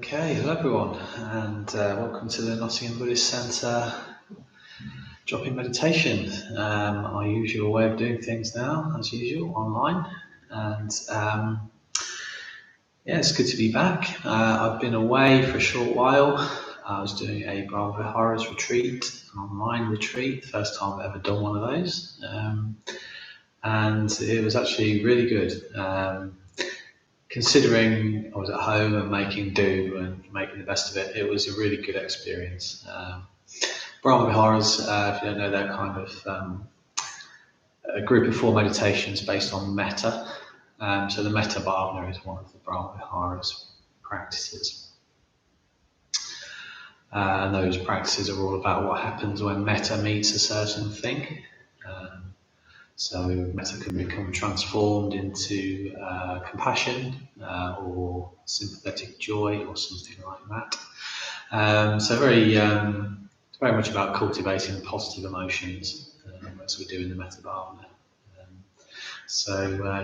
Okay, hello everyone, and welcome to the Nottingham Buddhist Centre drop-in meditation. Our usual way of doing things now, as usual, online. And yeah, it's good to be back. I've been away for a short while. I was doing a Brahma Viharas retreat, an online retreat, first time I've ever done one of those. And it was actually really good. Considering I was at home and making do and making the best of it, it was a really good experience. Brahma Viharas, if you don't know, they're kind of a group of 4 meditations based on metta. So the Metta Bhavana is one of the Brahma Viharas practices. And those practices are all about what happens when metta meets a certain thing. So metta can become transformed into compassion or sympathetic joy or something like that. So very much about cultivating positive emotions as we do in the Metta Bhavana.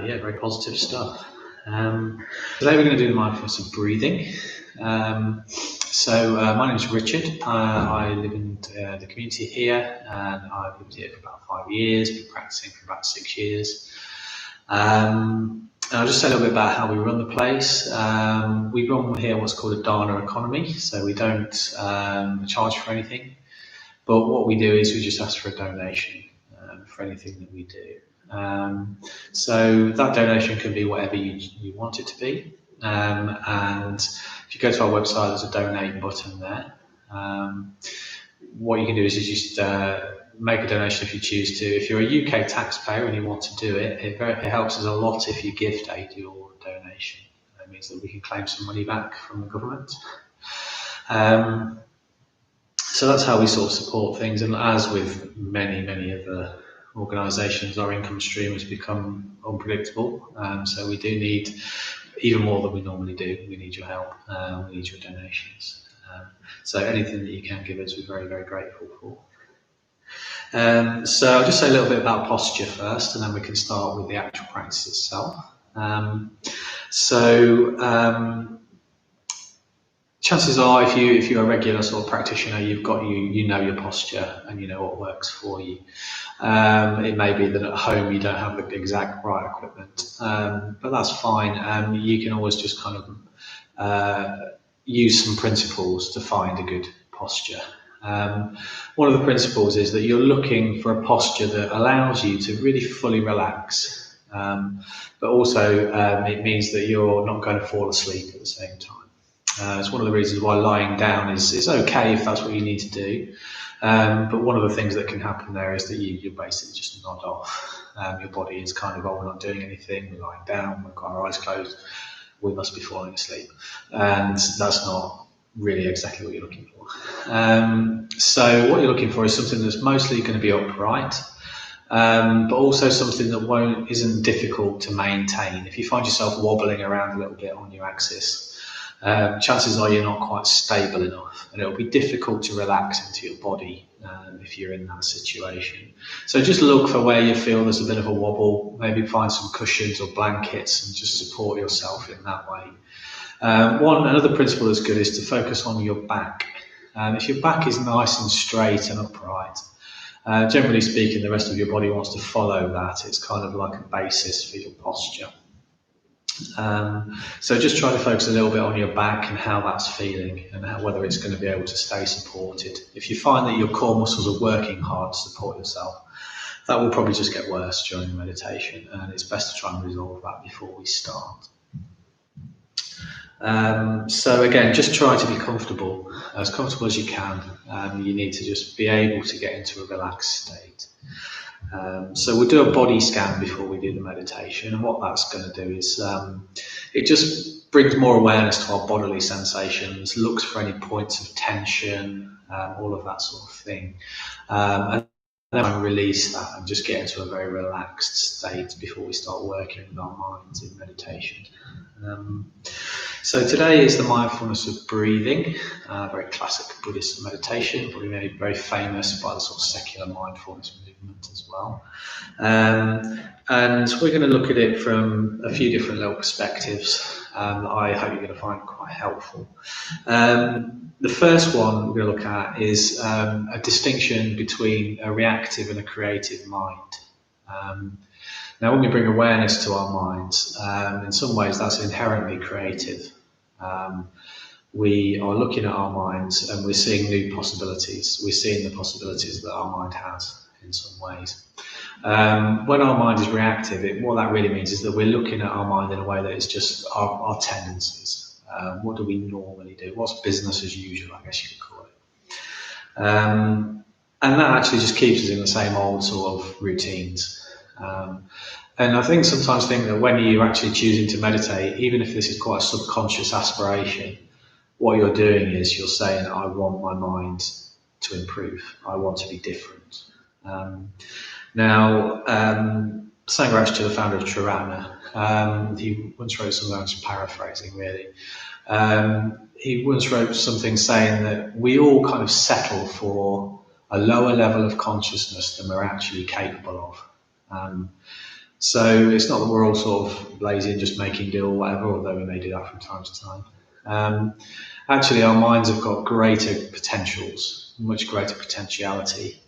Yeah, very positive stuff. Today we're going to do the mindfulness of breathing. My name is Richard. I live in the community here, and I've lived here for about 5 years, been practicing for about 6 years. And I'll just say a little bit about how we run the place. We run here what's called a dana economy, so we don't charge for anything. But what we do is we just ask for a donation for anything that we do. So that donation can be whatever you want it to be. And if you go to our website, there's a donate button there. What you can do is just make a donation if you choose to. If you're a UK taxpayer and you want to do it, it helps us a lot if you gift aid your donation. That means that we can claim some money back from the government. So that's how we sort of support things. And as with many other organisations, our income stream has become unpredictable. So we do need, even more than we normally do, we need your help, we need your donations. So anything that you can give us, we're very grateful for. So I'll just say a little bit about posture first, and then we can start with the actual practice itself. Chances are, if you're a regular sort of practitioner, you know your posture and you know what works for you. It may be that at home you don't have the exact right equipment, but that's fine. You can always just kind of use some principles to find a good posture. One of the principles is that you're looking for a posture that allows you to really fully relax, but also it means that you're not going to fall asleep at the same time. It's one of the reasons why lying down is okay if that's what you need to do. But one of the things that can happen there is that you basically just nod off. Your body is kind of, we're not doing anything, we're lying down, we've got our eyes closed, we must be falling asleep. And that's not really exactly what you're looking for. So what you're looking for is something that's mostly going to be upright, but also something that isn't difficult to maintain. If you find yourself wobbling around a little bit on your axis, chances are you're not quite stable enough, and it'll be difficult to relax into your body if you're in that situation. So just look for where you feel there's a bit of a wobble, maybe find some cushions or blankets and just support yourself in that way. Another principle that's good is to focus on your back. If your back is nice and straight and upright, generally speaking, the rest of your body wants to follow that. It's kind of like a basis for your posture. So just try to focus a little bit on your back and how that's feeling and whether it's going to be able to stay supported. If you find that your core muscles are working hard to support yourself, that will probably just get worse during the meditation, and it's best to try and resolve that before we start. So again, just try to be comfortable as you can. You need to just be able to get into a relaxed state. So we'll do a body scan before we do the meditation, and what that's going to do is it just brings more awareness to our bodily sensations, looks for any points of tension, all of that sort of thing, and then release that and just get into a very relaxed state before we start working with our minds in meditation. So today is the mindfulness of breathing, very classic Buddhist meditation, probably made very famous by the sort of secular mindfulness movement as well. And we're going to look at it from a few different little perspectives. I hope you're going to find it quite helpful. The first one we're going to look at is a distinction between a reactive and a creative mind. Now, when we bring awareness to our minds, in some ways that's inherently creative. We are looking at our minds and we're seeing new possibilities. We're seeing the possibilities that our mind has in some ways. When our mind is reactive, what that really means is that we're looking at our mind in a way that is just our tendencies. What do we normally do? What's business as usual, I guess you could call it. And that actually just keeps us in the same old sort of routines. And I think that when you're actually choosing to meditate, even if this is quite a subconscious aspiration, what you're doing is you're saying, I want my mind to improve. I want to be different. Sangharashtra, the founder of Triratna, he once wrote something, I'm just paraphrasing really. He once wrote something saying that we all kind of settle for a lower level of consciousness than we're actually capable of. So it's not that we're all sort of lazy and just making do or whatever, although we may do that from time to time. Actually, our minds have got greater potentials, much greater potentiality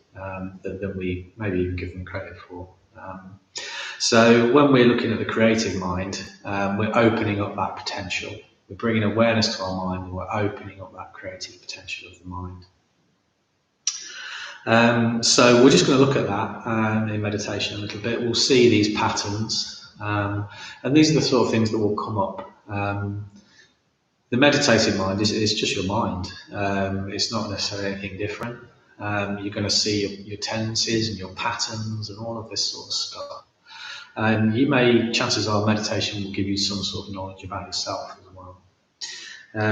than we maybe even give them credit for. So when we're looking at the creative mind, we're opening up that potential. We're bringing awareness to our mind and we're opening up that creative potential of the mind. So we're just going to look at that in meditation a little bit. We'll see these patterns, and these are the sort of things that will come up. The meditative mind is just your mind. It's not necessarily anything different. You're going to see your tendencies and your patterns and all of this sort of stuff. And chances are meditation will give you some sort of knowledge about yourself as well.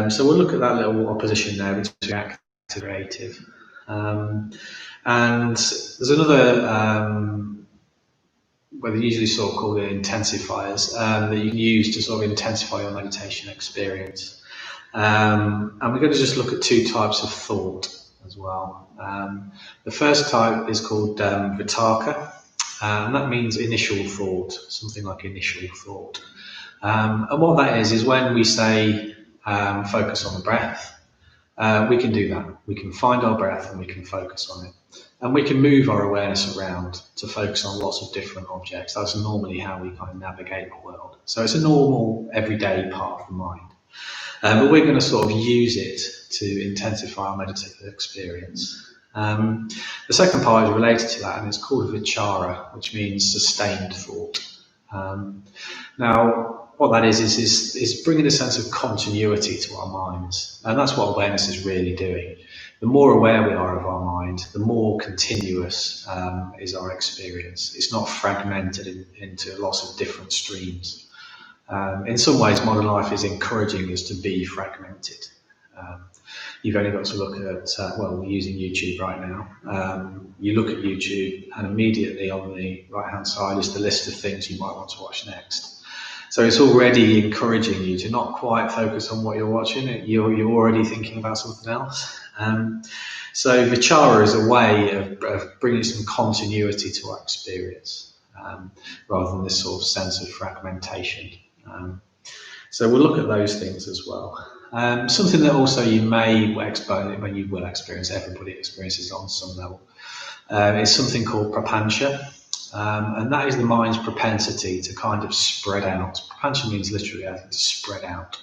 So we'll look at that little opposition there between active and creative. And there's another, what they usually sort of call it intensifiers, that you can use to sort of intensify your meditation experience. And we're going to just look at two types of thought as well. The first type is called vitarka, and that means initial thought, something like initial thought. And what that is when we say focus on the breath, we can do that. We can find our breath and we can focus on it. And we can move our awareness around to focus on lots of different objects. That's normally how we kind of navigate the world. So it's a normal, everyday part of the mind. But we're going to sort of use it to intensify our meditative experience. The second part is related to that, and it's called vichara, which means sustained thought. Now, what that is bringing a sense of continuity to our minds, and that's what awareness is really doing. The more aware we are of our mind, the more continuous is our experience. It's not fragmented into lots of different streams. In some ways, modern life is encouraging us to be fragmented. You've only got to look at, we're using YouTube right now. You look at YouTube and immediately on the right-hand side is the list of things you might want to watch next. So it's already encouraging you to not quite focus on what you're watching. You're already thinking about something else. So vichara is a way of bringing some continuity to our experience, rather than this sort of sense of fragmentation. So we'll look at those things as well. Something that also you will experience, everybody experiences on some level, is something called prapancha. And that is the mind's propensity to kind of spread out. Prapancha means literally to spread out.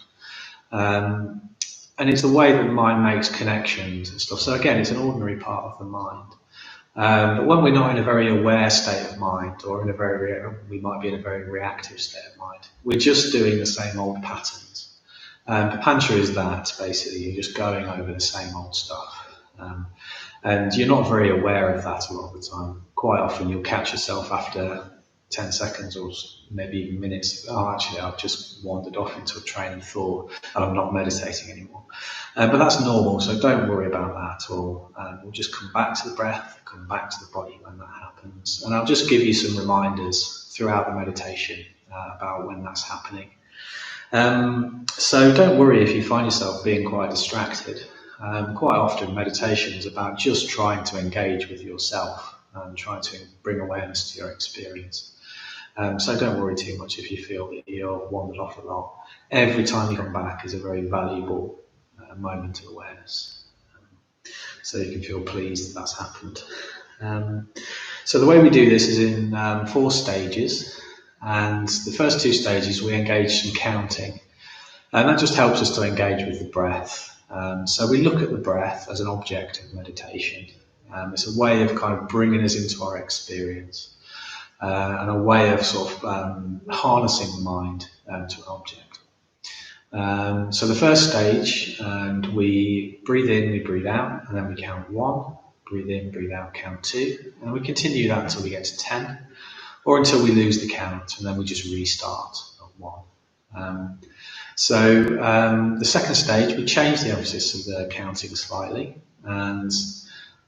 And it's the way that the mind makes connections and stuff. So again, it's an ordinary part of the mind. But when we're not in a very aware state of mind, or we might be in a very reactive state of mind, we're just doing the same old patterns. Prapancha is that, basically. You're just going over the same old stuff. And you're not very aware of that a lot of the time. Quite often you'll catch yourself after 10 seconds or maybe even minutes, actually I've just wandered off into a train of thought and I'm not meditating anymore. But that's normal, so don't worry about that at all. We'll just come back to the breath, come back to the body when that happens. And I'll just give you some reminders throughout the meditation about when that's happening. So don't worry if you find yourself being quite distracted. Quite often meditation is about just trying to engage with yourself and trying to bring awareness to your experience. So don't worry too much if you feel that you're wandered off a lot. Every time you come back is a very valuable moment of awareness. So you can feel pleased that that's happened. So the way we do this is in 4 stages. And the first 2 stages we engage some counting. And that just helps us to engage with the breath. So we look at the breath as an object of meditation. It's a way of kind of bringing us into our experience. And a way of sort of harnessing the mind to an object. So the first stage, and we breathe in, we breathe out, and then we count 1, breathe in, breathe out, count 2, and we continue that until we get to 10, or until we lose the count, and then we just restart at 1. The second stage, we change the emphasis of the counting slightly, and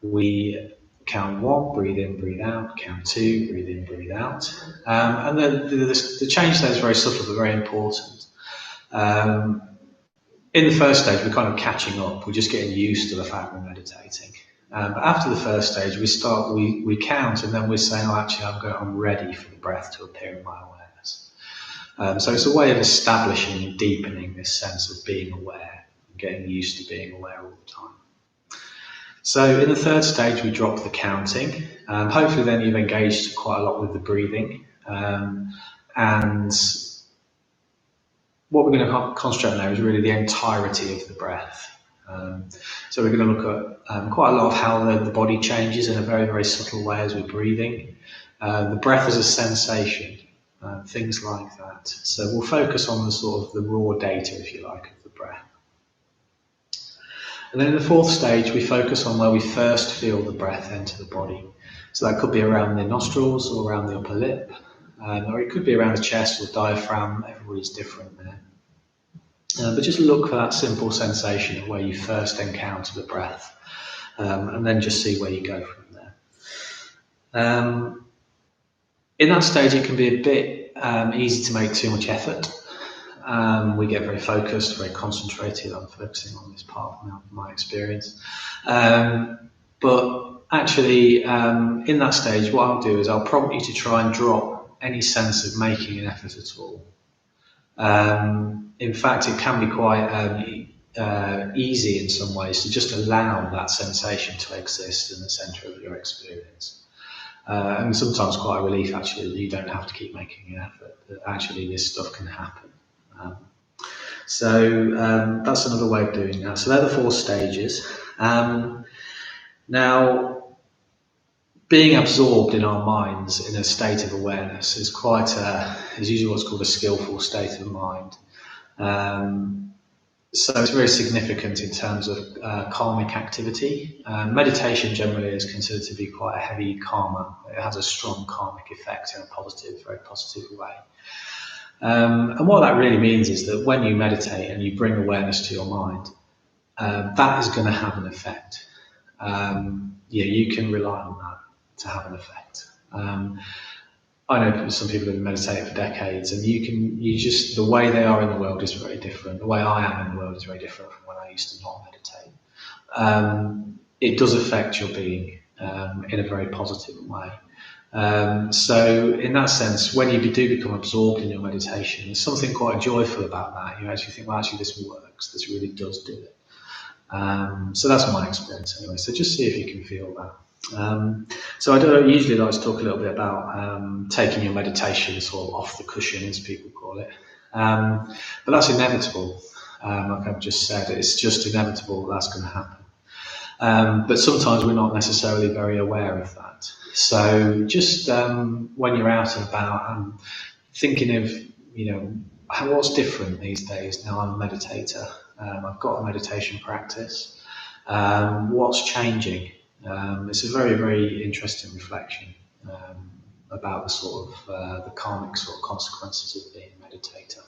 we count 1, breathe in, breathe out, count 2, breathe in, breathe out. And the change there is very subtle but very important. In the first stage, we're kind of catching up. We're just getting used to the fact we're meditating. But after the first stage, we count, and then we're saying, oh, actually, I'm ready for the breath to appear in my awareness. So it's a way of establishing and deepening this sense of being aware, getting used to being aware all the time. So in the third stage, we drop the counting. Hopefully then you've engaged quite a lot with the breathing. And what we're going to concentrate on now is really the entirety of the breath. So we're going to look at quite a lot of how the body changes in a very, very subtle way as we're breathing. The breath as a sensation, things like that. So we'll focus on the sort of the raw data, if you like, of the breath. And then in the fourth stage, we focus on where we first feel the breath enter the body. So that could be around the nostrils or around the upper lip, or it could be around the chest or diaphragm. Everybody's different there. But just look for that simple sensation of where you first encounter the breath, and then just see where you go from there. In that stage, it can be a bit easy to make too much effort. We get very focused, very concentrated on focusing on this part of my experience. But actually, in that stage, what I'll do is I'll prompt you to try and drop any sense of making an effort at all. In fact, it can be quite easy in some ways to just allow that sensation to exist in the centre of your experience. And sometimes quite a relief, actually, that you don't have to keep making an effort, that actually this stuff can happen. That's another way of doing that. So they're the 4 stages. Now, being absorbed in our minds in a state of awareness is usually what's called a skillful state of mind. So it's very significant in terms of karmic activity. Meditation generally is considered to be quite a heavy karma. It has a strong karmic effect in a very positive way. And what that really means is that when you meditate and you bring awareness to your mind, that is going to have an effect. You can rely on that to have an effect. I know some people have been meditating for decades, and the way they are in the world is very different. The way I am in the world is very different from when I used to not meditate. It does affect your being in a very positive way. So in that sense, when you do become absorbed in your meditation, there's something quite joyful about that. You actually think, well, actually this works. This really does do it. So that's my experience anyway. So just see if you can feel that. So I don't usually like to talk a little bit about taking your meditation sort of off the cushion, as people call it. But that's inevitable. Like I've just said, it's just inevitable that's going to happen. But sometimes we're not necessarily very aware of that. So just when you're out and about, I'm thinking of, what's different these days. Now I'm a meditator. I've got a meditation practice. What's changing? It's a very, very interesting reflection about the sort of the karmic sort of consequences of being a meditator.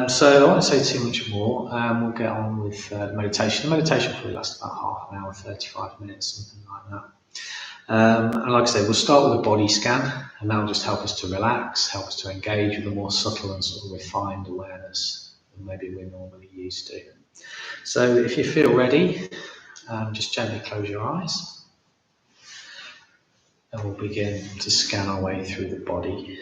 So I won't say too much more. We'll get on with meditation. The meditation probably lasts about half an hour, 35 minutes, something like that. And like I say, we'll start with a body scan, and that'll just help us to relax, help us to engage with a more subtle and sort of refined awareness than maybe we're normally used to. So if you feel ready, just gently close your eyes, and we'll begin to scan our way through the body.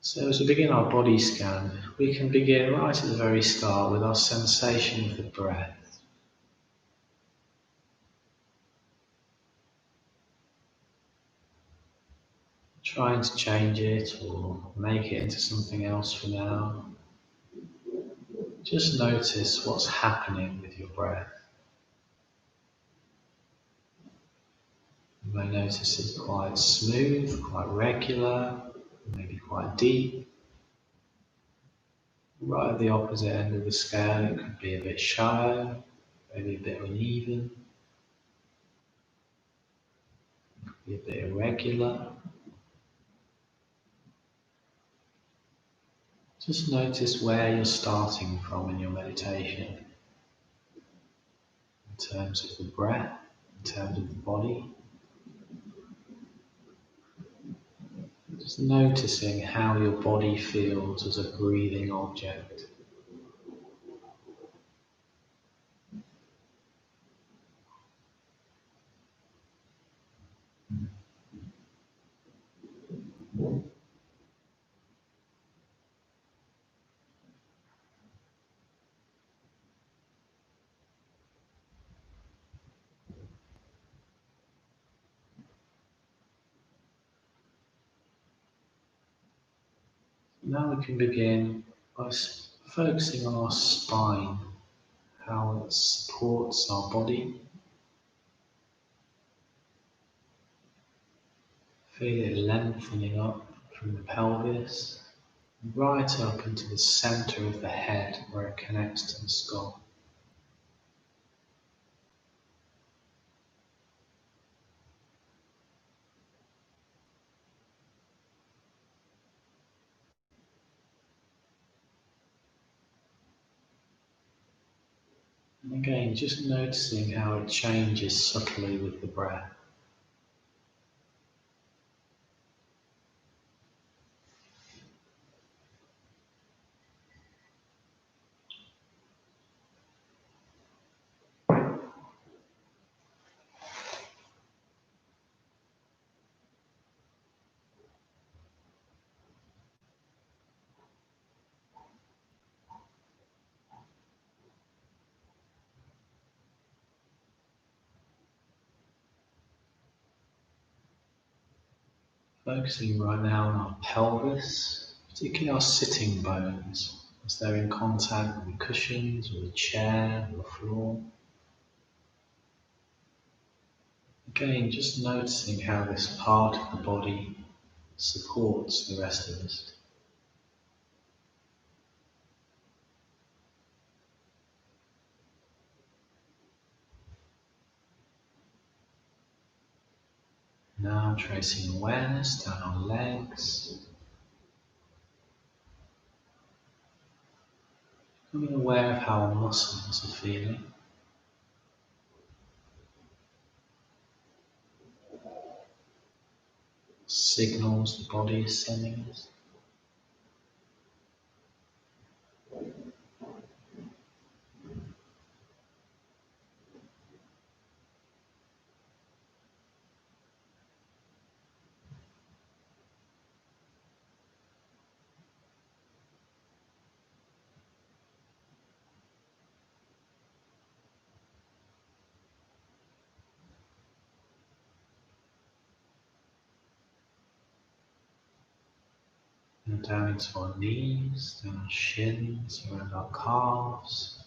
So as we begin our body scan, we can begin right at the very start with our sensation of the breath. Trying to change it or make it into something else for now. Just notice what's happening with your breath. You may notice it's quite smooth, quite regular, maybe quite deep. Right at the opposite end of the scale, it could be a bit shallow, maybe a bit uneven, be a bit irregular. Just notice where you're starting from in your meditation, in terms of the breath, in terms of the body. Just noticing how your body feels as a breathing object. Now we can begin by focusing on our spine, how it supports our body. Feel it lengthening up from the pelvis, right up into the center of the head where it connects to the skull. And again, just noticing how it changes subtly with the breath. Focusing right now on our pelvis, particularly our sitting bones, as they're in contact with cushions, or the chair, or the floor. Again, just noticing how this part of the body supports the rest of us. Now tracing awareness down our legs, becoming aware of how our muscles are feeling. Signals the body is sending us. And down into our knees, down our shins, around our calves.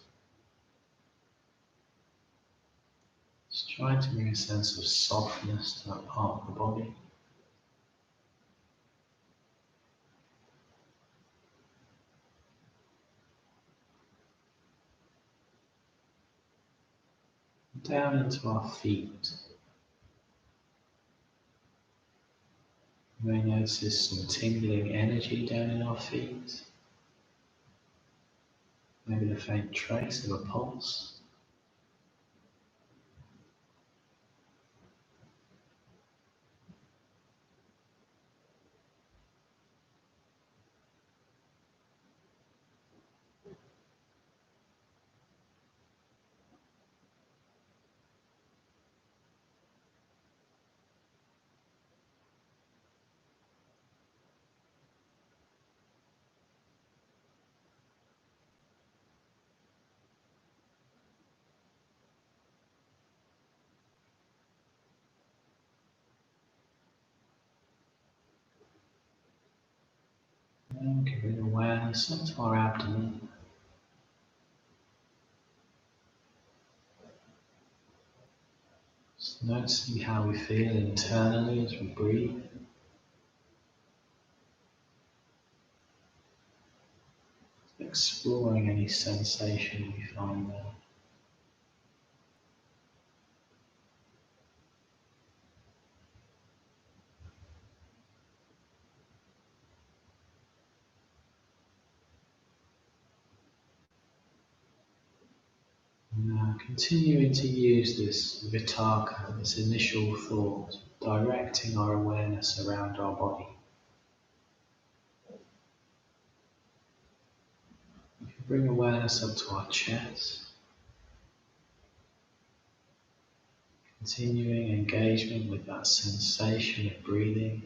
Just trying to bring a sense of softness to that part of the body. Down into our feet. You may notice some tingling energy down in our feet. Maybe the faint trace of a pulse. can bring awareness up to our abdomen. Just noticing how we feel internally as we breathe. Exploring any sensation we find there. Now continuing to use this vitarka, this initial thought, directing our awareness around our body. We can bring awareness up to our chest, continuing engagement with that sensation of breathing.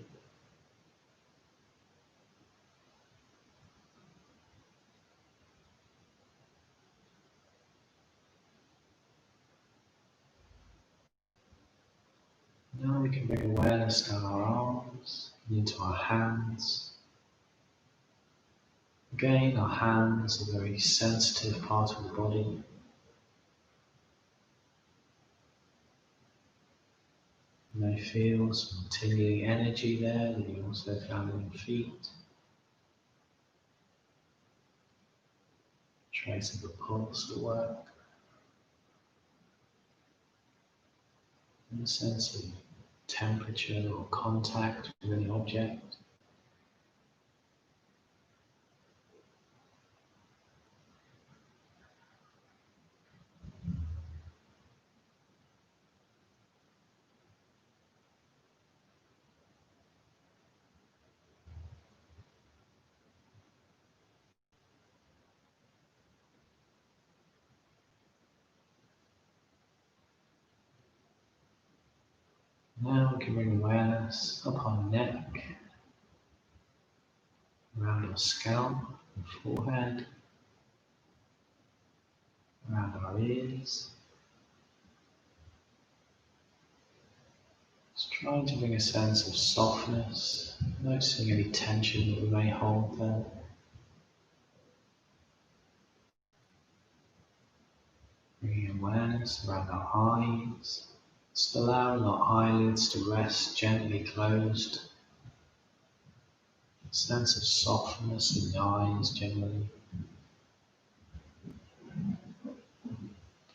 Now we can bring awareness down our arms and into our hands. Again, our hands are a very sensitive part of the body. You may feel some tingling energy there that you also found in your feet. Trace of the pulse at work. And a sense of temperature or contact with an object. Now we can bring awareness up our neck, around our scalp and forehead, around our ears. Just trying to bring a sense of softness, noticing any tension that we may hold there. Bringing awareness around our eyes, just allowing our eyelids to rest gently closed. A sense of softness in the eyes generally.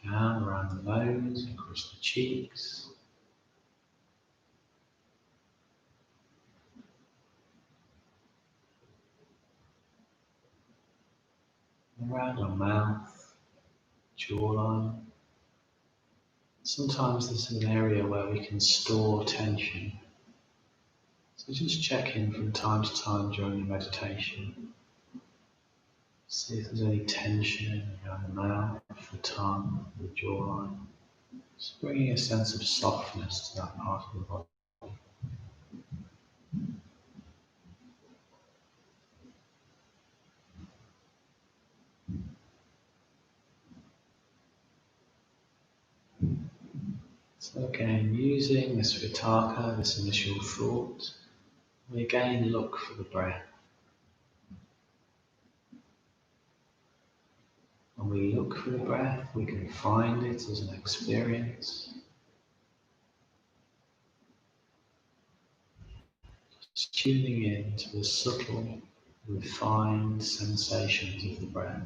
Down around the nose, across the cheeks. Around our mouth, jawline. Sometimes this is an area where we can store tension. So just check in from time to time during your meditation. See if there's any tension around the mouth, the tongue, the jawline. Just bringing a sense of softness to that part of the body. So again, using this vitarka, this initial thought, we again look for the breath. When we look for the breath, we can find it as an experience. Just tuning in to the subtle, refined sensations of the breath.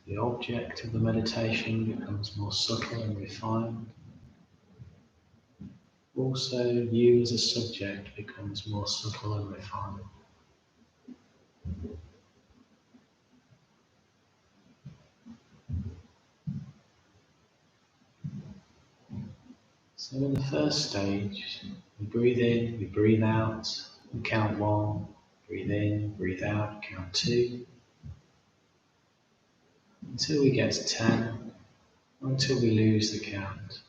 The object of the meditation becomes more subtle and refined. Also, you as a subject becomes more subtle and refined. So in the first stage, we breathe in, we breathe out, we count 1, breathe in, breathe out, count 2, until we get to 10, or until we lose the count.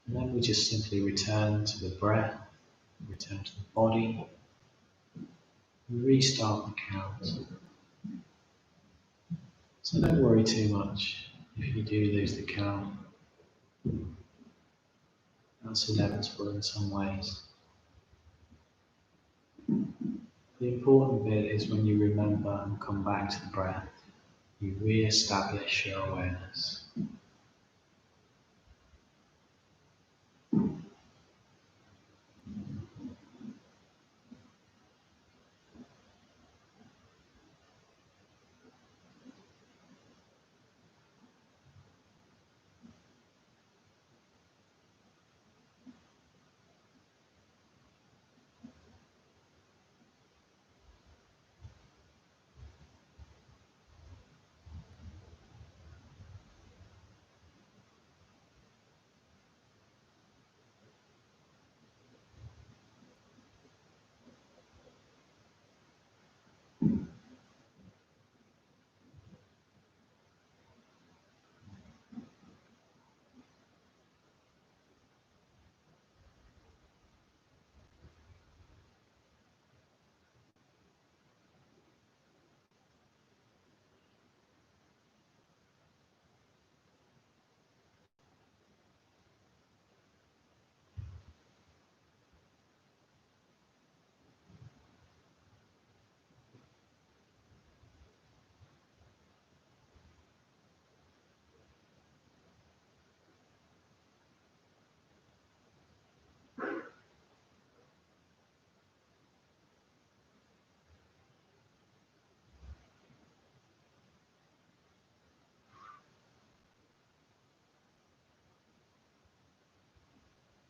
And then we just simply return to the breath, return to the body, and restart the count. So don't worry too much if you do lose the count. That's inevitable in some ways. The important bit is when you remember and come back to the breath, you re-establish your awareness.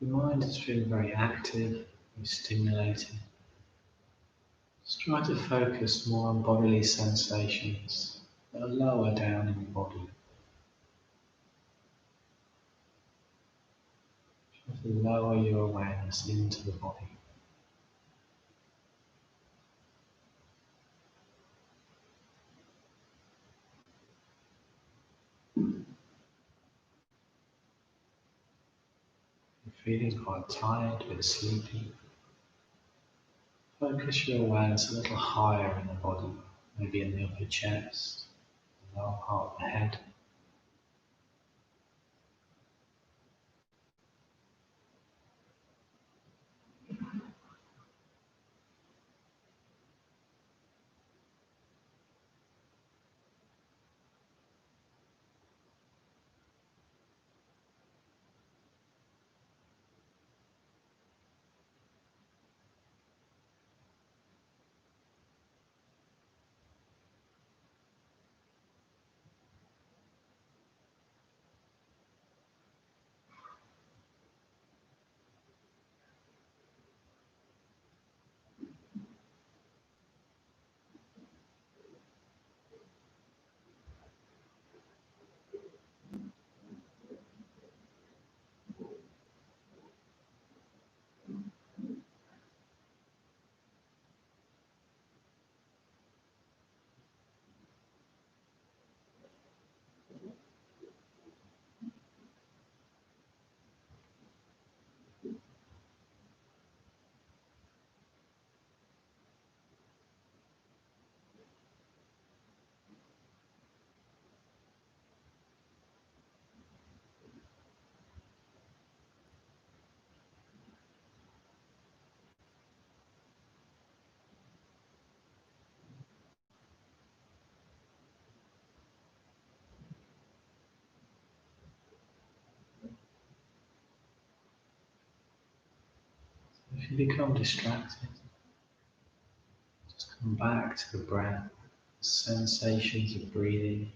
Your mind has been very active and stimulated. Just try to focus more on bodily sensations that are lower down in the body. Try to lower your awareness into the body. You're feeling quite tired, a bit sleepy. Focus your awareness a little higher in the body, maybe in the upper chest, the lower part of the head. If you become distracted, just come back to the breath, the sensations of breathing,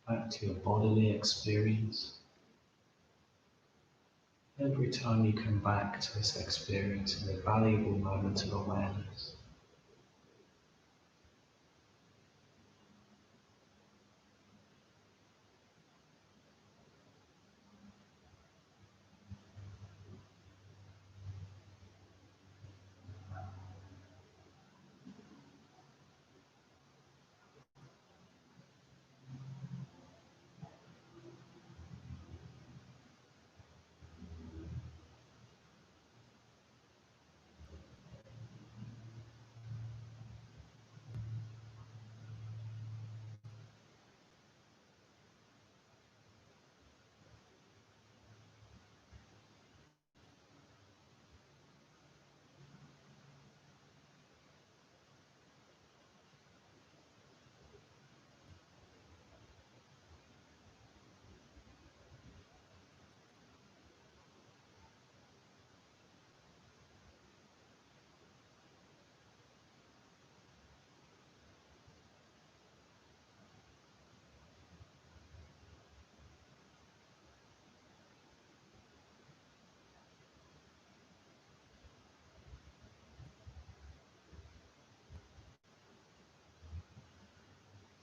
back to your bodily experience. Every time you come back to this experience in a valuable moment of awareness.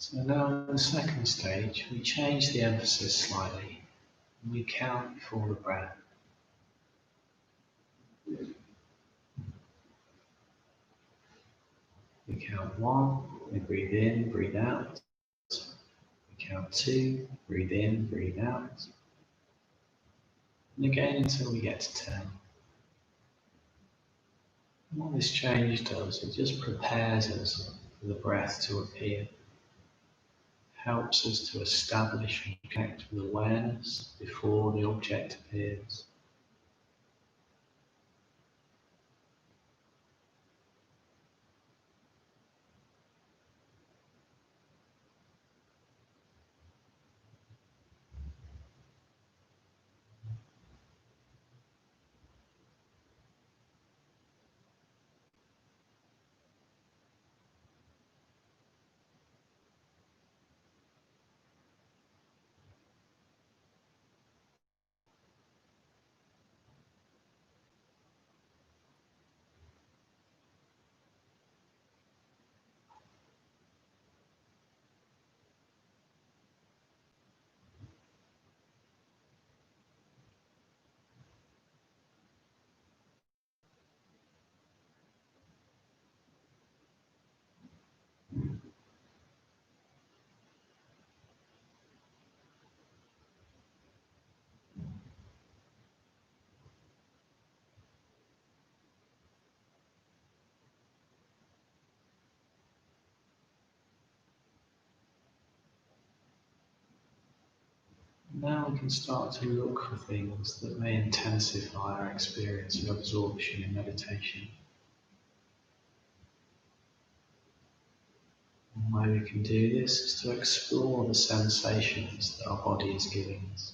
So now in the second stage, we change the emphasis slightly and we count before the breath. We count 1, we breathe in, breathe out. We count 2, breathe in, breathe out. And again until we get to 10. And what this change does, it just prepares us for the breath to appear. Helps us to establish and connect with awareness before the object appears. Now we can start to look for things that may intensify our experience of absorption in meditation. One way we can do this is to explore the sensations that our body is giving us.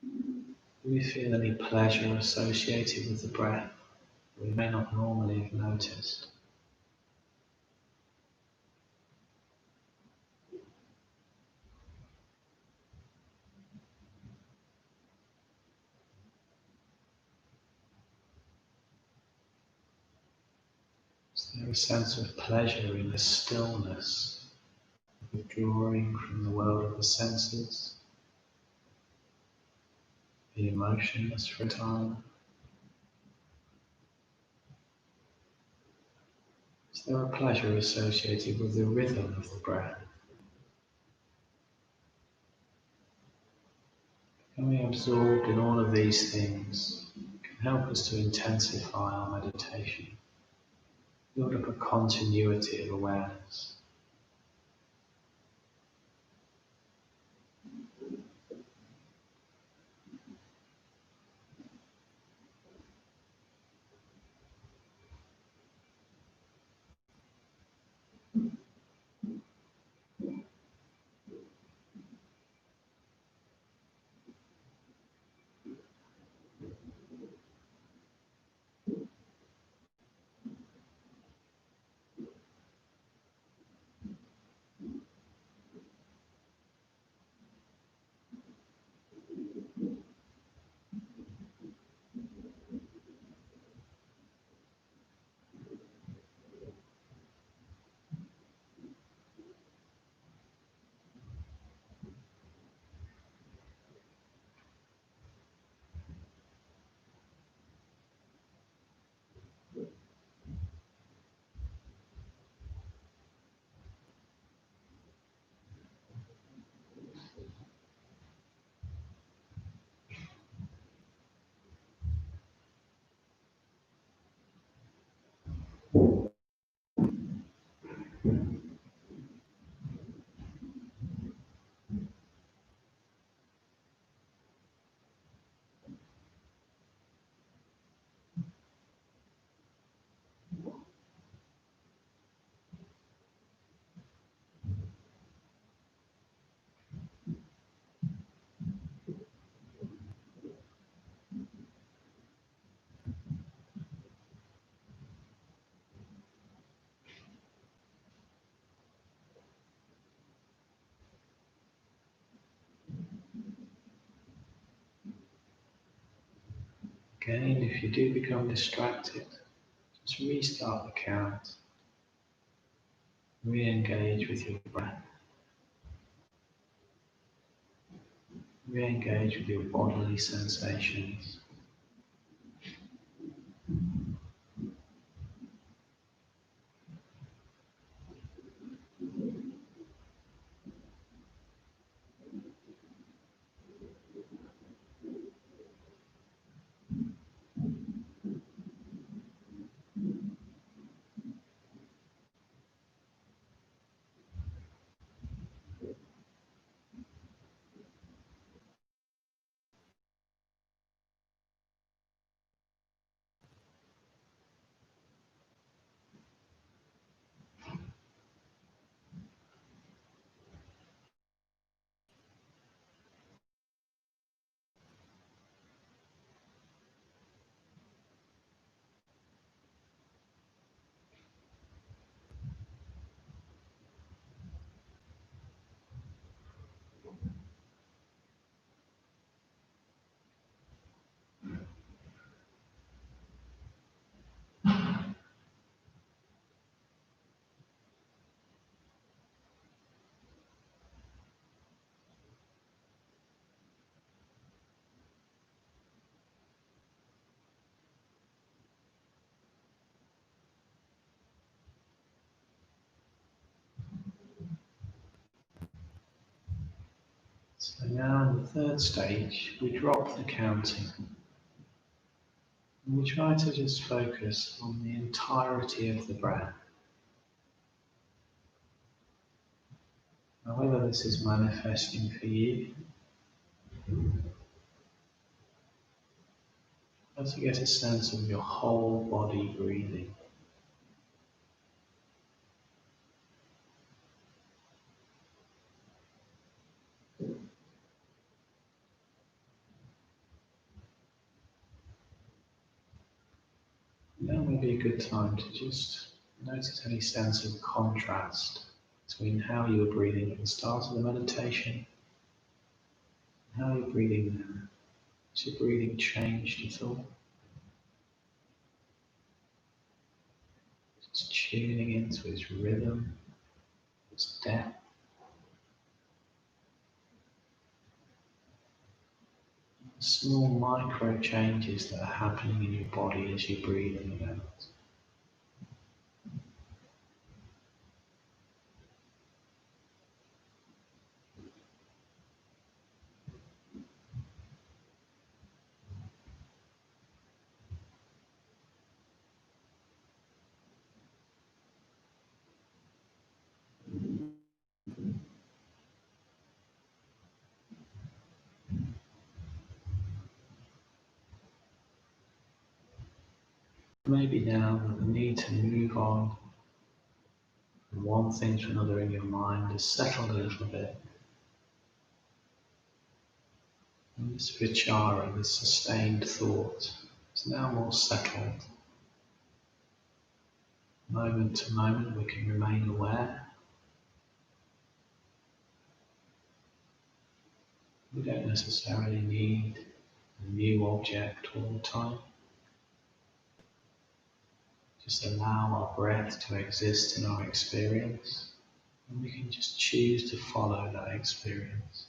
Do we feel any pleasure associated with the breath that we may not normally have noticed? Is there a sense of pleasure in the stillness, withdrawing from the world of the senses, being emotionless for a time? Is there a pleasure associated with the rhythm of the breath? Becoming absorbed in all of these things can help us to intensify our meditation, build up a continuity of awareness. Again, if you do become distracted, just restart the count. Re-engage with your breath. Re-engage with your bodily sensations. So now in the third stage, we drop the counting and we try to just focus on the entirety of the breath. However this is manifesting for you, as you get a sense of your whole body breathing. Now may be a good time to just notice any sense of contrast between how you were breathing at the start of the meditation and how you're breathing now. Has your breathing changed at all? Just tuning into its rhythm, its depth. Small micro changes that are happening in your body as you breathe in and out. Maybe now the need to move on from one thing to another in your mind has settled a little bit. And this vichara, this sustained thought, is now more settled. Moment to moment we can remain aware. We don't necessarily need a new object all the time. Just allow our breath to exist in our experience, and we can just choose to follow that experience.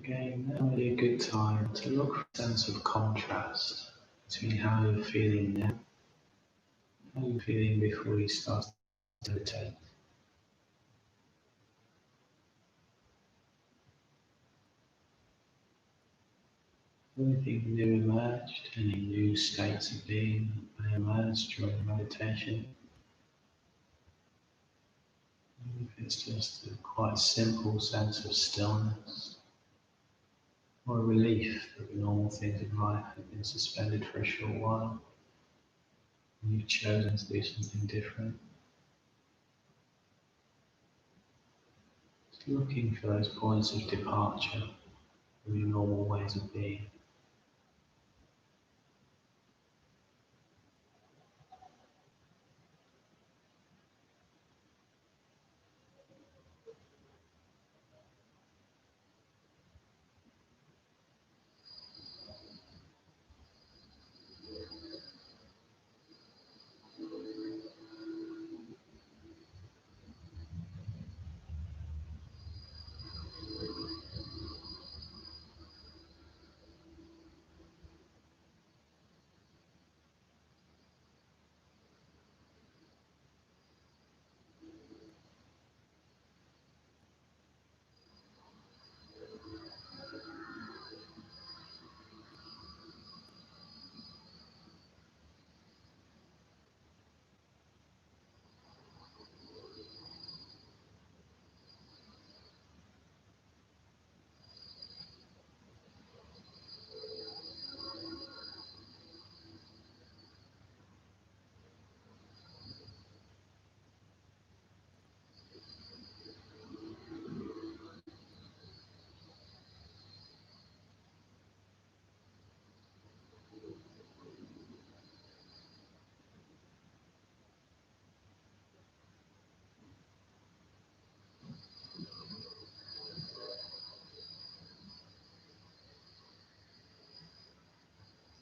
Again, that would be a good time to look for a sense of contrast between how you're feeling now, how you're feeling before you start to meditate. Anything new emerged, any new states of being that may emerge during the meditation. If it's just a quite simple sense of stillness or a relief that the normal things in life have been suspended for a short while and you've chosen to do something different. Just looking for those points of departure from your normal ways of being.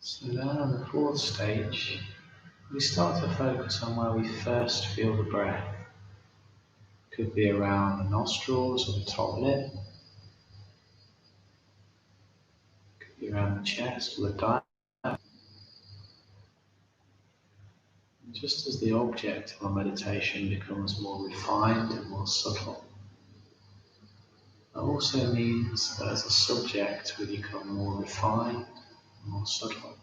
So now in the fourth stage, we start to focus on where we first feel the breath. Could be around the nostrils or the top lip, could be around the chest or the diaphragm. Just as the object of our meditation becomes more refined and more subtle, that also means that as a subject we become more refined, more subtle,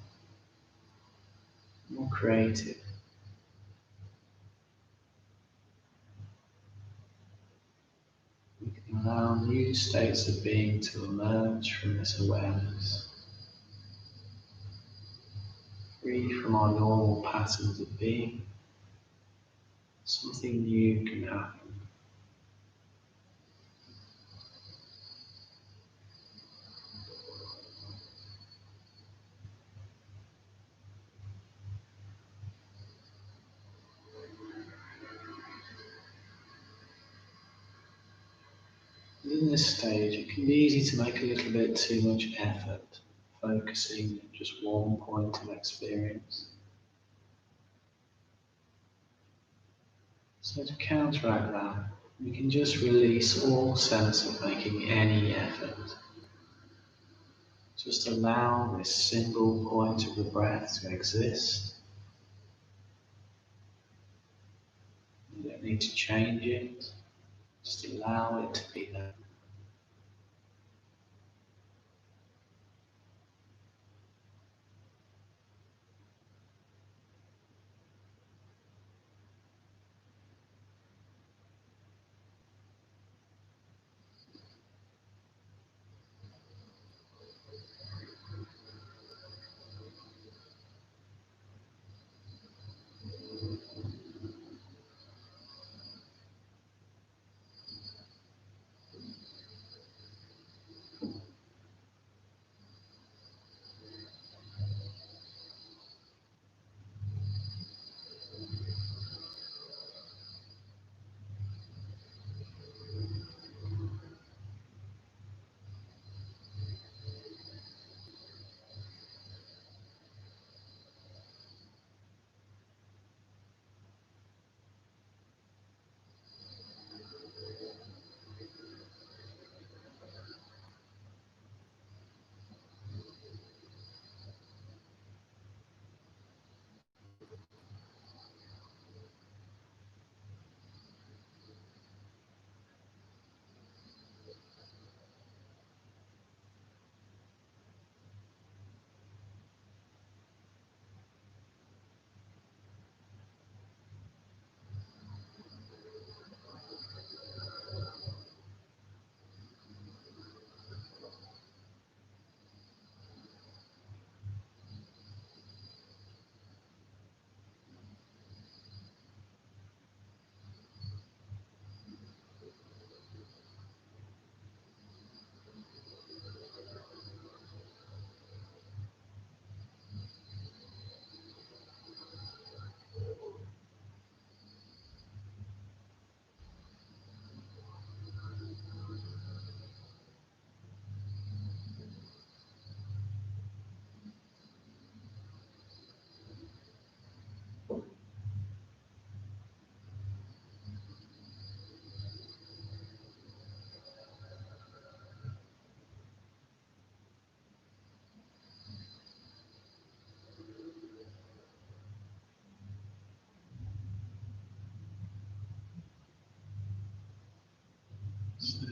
more creative. We can allow new states of being to emerge from this awareness, free from our normal patterns of being. Something new can happen. In this stage, it can be easy to make a little bit too much effort, focusing on just one point of experience. So to counteract that, we can just release all sense of making any effort. Just allow this single point of the breath to exist. You don't need to change it, just allow it to be there.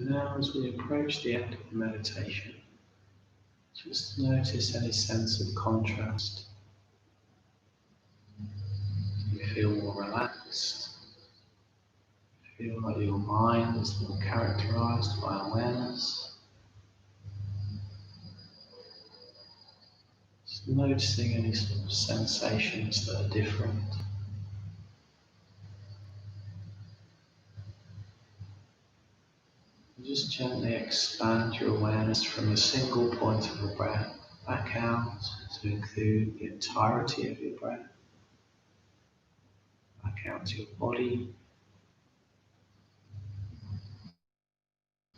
now as we approach the end of the meditation, just notice any sense of contrast. You feel more relaxed. Feel like your mind is more characterized by awareness. Just noticing any sort of sensations that are different. Just gently expand your awareness from a single point of the breath back out to include the entirety of your breath, back out to your body,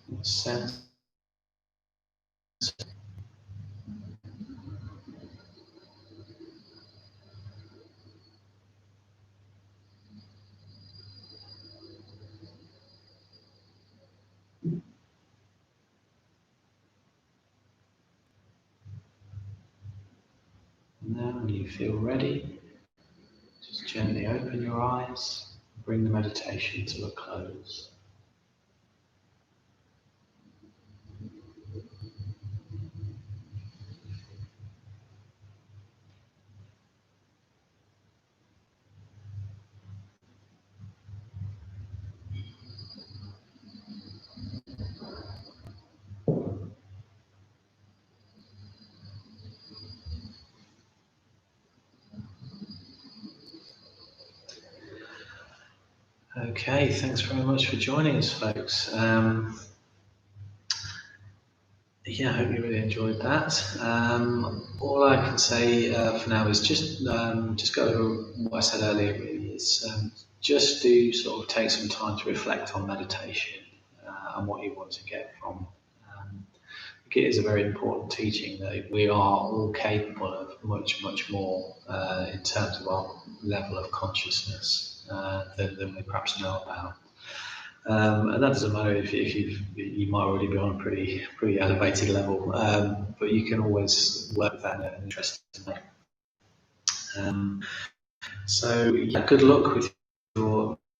and sense. And then when you feel ready, just gently open your eyes, bring the meditation to a close. Okay, thanks very much for joining us, folks. Yeah, I hope you really enjoyed that. All I can say for now is just go over what I said earlier. Really, is just to sort of take some time to reflect on meditation and what you want to get from. I think it is a very important teaching that we are all capable of much, much more in terms of our level of consciousness than we perhaps know about. And that doesn't matter if you might already be on a pretty elevated level, but you can always work that in an interesting way. So yeah, good luck with your